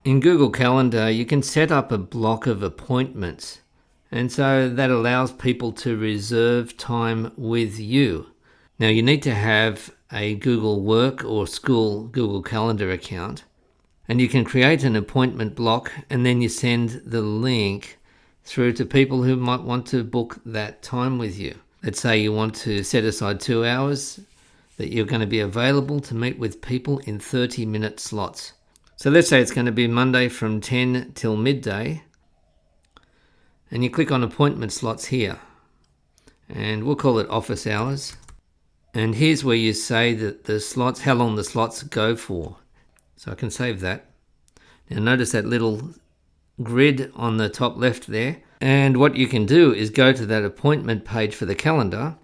In Google Calendar, you can set up a block of appointments, and so that allows people to reserve time with you. Now, you need to have a Google Work or School Google Calendar account, and you can create an appointment block and then you send the link through to people who might want to book that time with you. Let's say you want to set aside 2 hours that you're going to be available to meet with people in 30-minute slots. So let's say it's going to be Monday from 10 till midday, and you click on appointment slots here, and we'll call it office hours. And here's where you say that the slots, how long the slots go for. So I can save that. Now notice that little grid on the top left there. And what you can do is go to that appointment page for the calendar.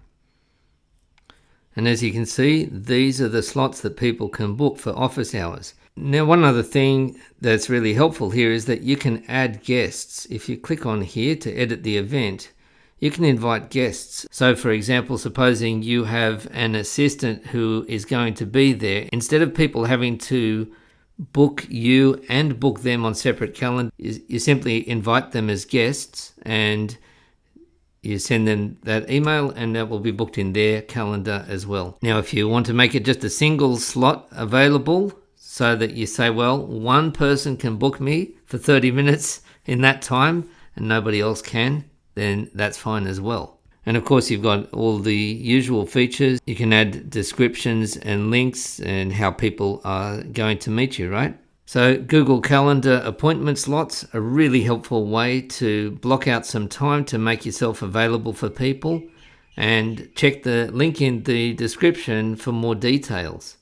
And as you can see, these are the slots that people can book for office hours. Now, one other thing that's really helpful here is that you can add guests. If you click on here to edit the event, you can invite guests. So for example, supposing you have an assistant who is going to be there, instead of people having to book you and book them on separate calendars, you simply invite them as guests and you send them that email and that will be booked in their calendar as well. Now, if you want to make it just a single slot available so that you say, well, one person can book me for 30 minutes in that time and nobody else can, then that's fine as well. And of course, you've got all the usual features. You can add descriptions and links and how people are going to meet you, right? So Google Calendar appointment slots, a really helpful way to block out some time to make yourself available for people. And check the link in the description for more details.